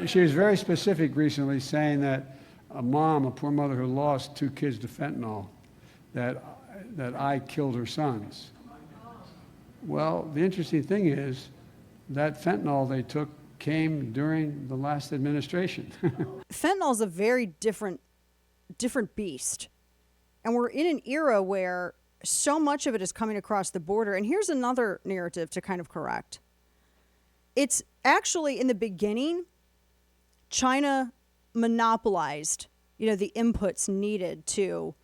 she was very specific recently, saying that a mom, a poor mother who lost 2 kids to fentanyl, that I killed her sons. Well, the interesting thing is that fentanyl they took came during the last administration. Fentanyl is a very different beast. And we're in an era where so much of it is coming across the border. And here's another narrative to kind of correct. It's actually, in the beginning, China monopolized, the inputs needed to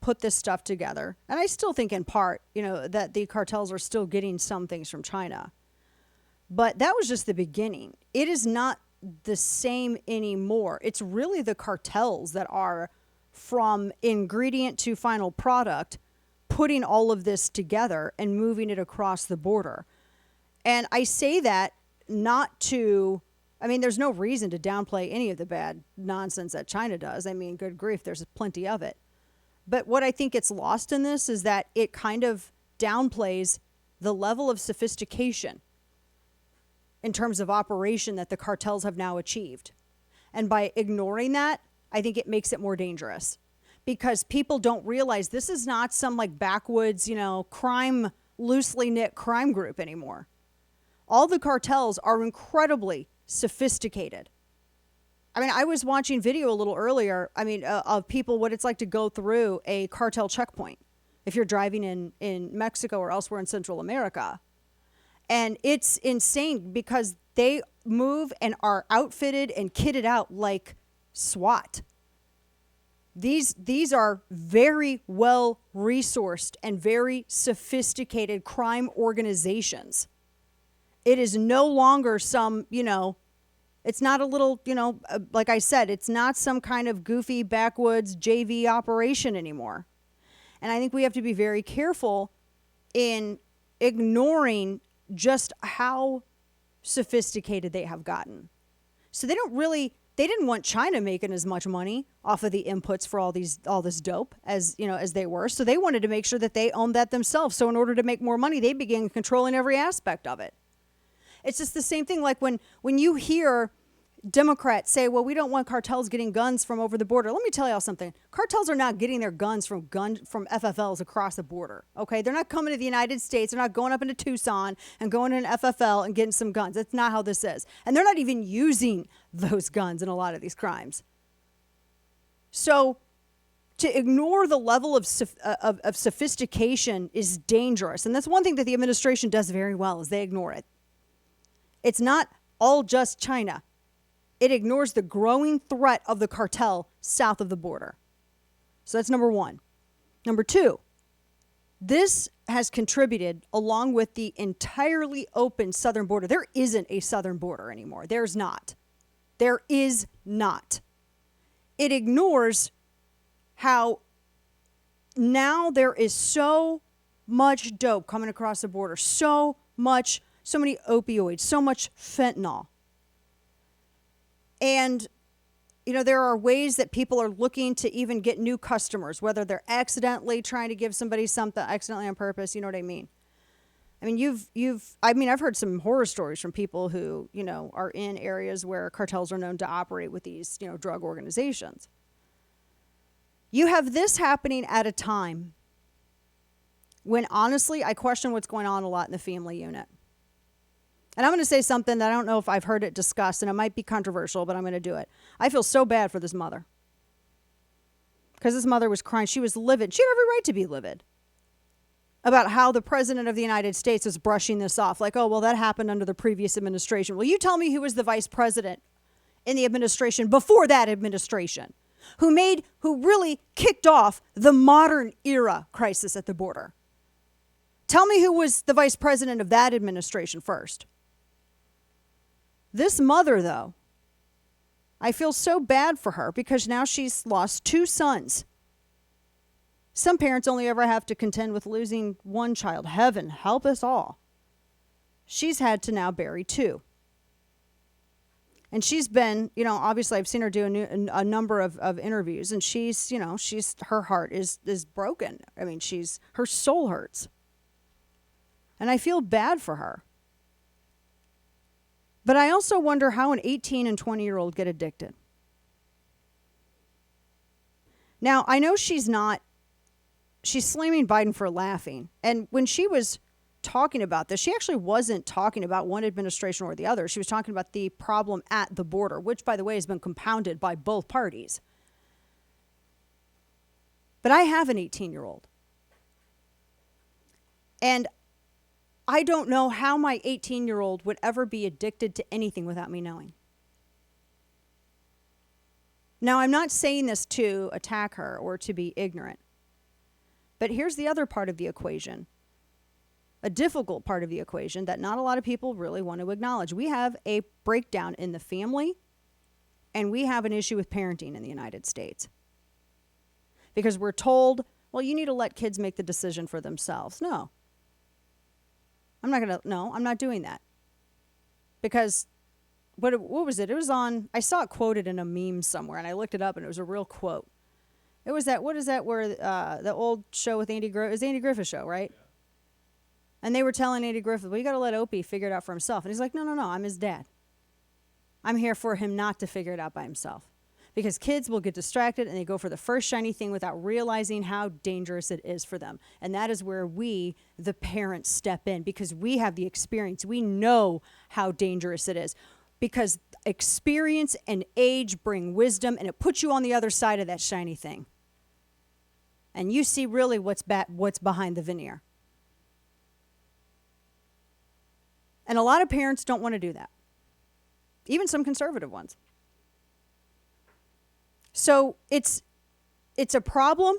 put this stuff together. And I still think in part, that the cartels are still getting some things from China. But that was just the beginning. It is not the same anymore. It's really the cartels that are, from ingredient to final product, putting all of this together and moving it across the border. And I say that not to, there's no reason to downplay any of the bad nonsense that China does. Good grief, there's plenty of it. But what I think gets lost in this is that it kind of downplays the level of sophistication in terms of operation that the cartels have now achieved. And by ignoring that, I think it makes it more dangerous, because people don't realize this is not some backwoods, loosely knit crime group anymore. All the cartels are incredibly sophisticated. I was watching video a little earlier, of people, what it's like to go through a cartel checkpoint if you're driving in Mexico or elsewhere in Central America. And it's insane because they move and are outfitted and kitted out like SWAT. These are very well resourced and very sophisticated crime organizations. It is no longer some, it's not a little, like I said, it's not some kind of goofy backwoods JV operation anymore. And I think we have to be very careful in ignoring just how sophisticated they have gotten. So they didn't want China making as much money off of the inputs for all this dope as they were. So they wanted to make sure that they owned that themselves. So in order to make more money, they began controlling every aspect of it. It's just the same thing like when you hear Democrats say, well, we don't want cartels getting guns from over the border. Let me tell y'all something. Cartels are not getting their guns from FFLs across the border. Okay. They're not coming to the United States. They're not going up into Tucson and going to an FFL and getting some guns. That's not how this is. And they're not even using those guns in a lot of these crimes. So to ignore the level of sophistication is dangerous. And that's one thing that the administration does very well, is they ignore it. It's not all just China. It ignores the growing threat of the cartel south of the border. So that's number one. Number two, this has contributed, along with the entirely open southern border. There isn't a southern border anymore. There's not. There is not. It ignores how now there is so much dope coming across the border, so many opioids, so much fentanyl. And, there are ways that people are looking to even get new customers, whether they're accidentally trying to give somebody something, accidentally on purpose, you know what I mean? I've heard some horror stories from people who, are in areas where cartels are known to operate with these, drug organizations. You have this happening at a time when, honestly, I question what's going on a lot in the family unit. And I'm going to say something that I don't know if I've heard it discussed, and it might be controversial, but I'm going to do it. I feel so bad for this mother. Because this mother was crying. She was livid. She had every right to be livid about how the president of the United States was brushing this off. Like, oh, well, that happened under the previous administration. Well, you tell me who was the vice president in the administration before that administration, who really kicked off the modern era crisis at the border. Tell me who was the vice president of that administration first. This mother, though, I feel so bad for her because now she's lost 2 sons. Some parents only ever have to contend with losing 1 child. Heaven help us all. She's had to now bury 2. And she's been, obviously I've seen her do a number of interviews, and her heart is broken. Her soul hurts. And I feel bad for her. But I also wonder how an 18 and 20-year-old get addicted. Now, I know she's slamming Biden for laughing. And when she was talking about this, she actually wasn't talking about one administration or the other. She was talking about the problem at the border, which, by the way, has been compounded by both parties. But I have an 18-year-old. And I don't know how my 18-year-old would ever be addicted to anything without me knowing. Now, I'm not saying this to attack her or to be ignorant. But here's the other part of the equation, a difficult part of the equation that not a lot of people really want to acknowledge. We have a breakdown in the family, and we have an issue with parenting in the United States. Because we're told, well, you need to let kids make the decision for themselves. No. I'm not doing that. Because what was it? It was on, I saw it quoted in a meme somewhere, and I looked it up, and it was a real quote. It was that, what is that, where the old show with Andy Griffith, it was Andy Griffith's show, right? Yeah. And they were telling Andy Griffith, well, you got to let Opie figure it out for himself. And he's like, no, I'm his dad. I'm here for him not to figure it out by himself. Because kids will get distracted and they go for the first shiny thing without realizing how dangerous it is for them. And that is where we, the parents, step in because we have the experience. We know how dangerous it is because experience and age bring wisdom, and it puts you on the other side of that shiny thing. And you see really what's behind the veneer. And a lot of parents don't want to do that. Even some conservative ones. So it's a problem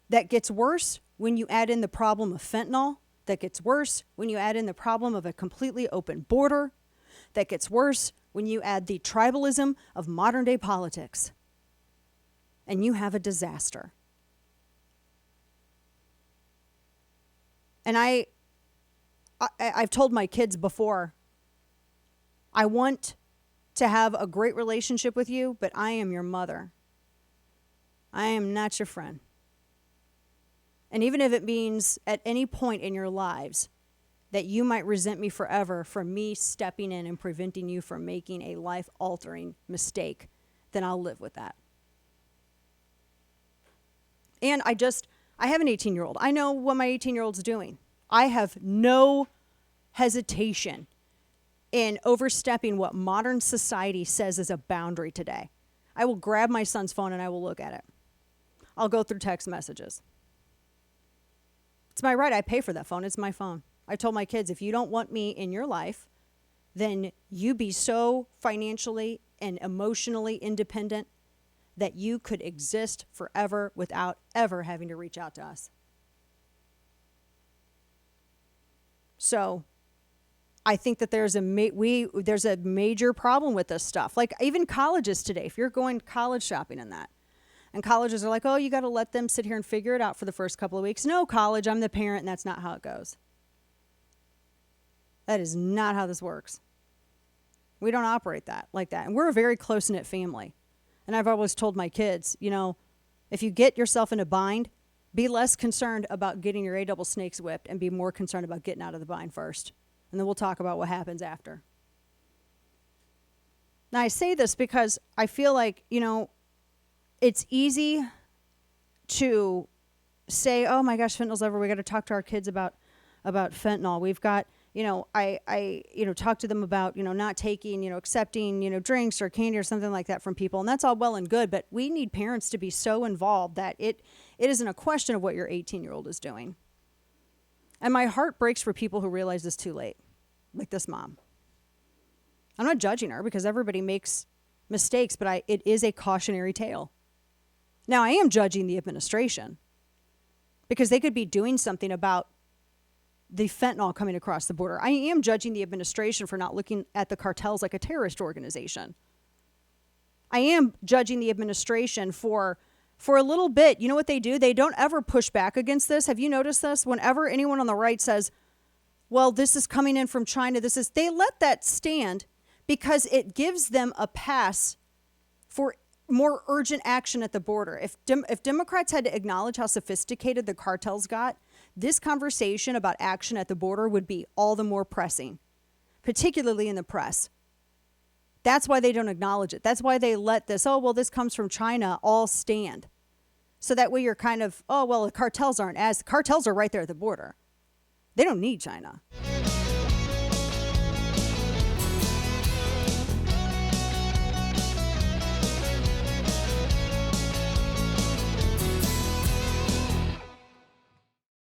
that gets worse when you add in the problem of fentanyl, that gets worse when you add in the problem of a completely open border, that gets worse when you add the tribalism of modern day politics. And you have a disaster. And I've told my kids before, I want to have a great relationship with you, but I am your mother. I am not your friend. And even if it means at any point in your lives that you might resent me forever for me stepping in and preventing you from making a life-altering mistake, then I'll live with that. And I have an 18-year-old. I know what my 18-year-old's doing. I have no hesitation in overstepping what modern society says is a boundary today. I will grab my son's phone and I will look at it. I'll go through text messages. It's my right. I pay for that phone. It's my phone. I told my kids, if you don't want me in your life, then you be so financially and emotionally independent that you could exist forever without ever having to reach out to us. So I think that there's a major problem with this stuff. Like even colleges today, if you're going college shopping and that, and colleges are like, oh, you got to let them sit here and figure it out for the first couple of weeks. No, college, I'm the parent, and that's not how it goes. That is not how this works. We don't operate like that. And we're a very close-knit family. And I've always told my kids, if you get yourself in a bind, be less concerned about getting your A double snakes whipped and be more concerned about getting out of the bind first. And then we'll talk about what happens after. Now, I say this because I feel like, it's easy to say, oh my gosh, fentanyl's over. We got to talk to our kids about fentanyl. We've got, I talk to them about, not taking, accepting, drinks or candy or something like that from people. And that's all well and good, but we need parents to be so involved that it isn't a question of what your 18-year-old is doing. And my heart breaks for people who realize this too late, like this mom. I'm not judging her because everybody makes mistakes, but it is a cautionary tale. Now, I am judging the administration because they could be doing something about the fentanyl coming across the border. I am judging the administration for not looking at the cartels like a terrorist organization. I am judging the administration for a little bit. You know what they do? They don't ever push back against this. Have you noticed this? Whenever anyone on the right says, well, this is coming in from China, they let that stand because it gives them a pass for more urgent action at the border. If Democrats had to acknowledge how sophisticated the cartels got, this conversation about action at the border would be all the more pressing, particularly in the press. That's why they don't acknowledge it. That's why they let this, oh, well, this comes from China, all stand. So that way you're kind of, oh, well, the cartels are right there at the border. They don't need China.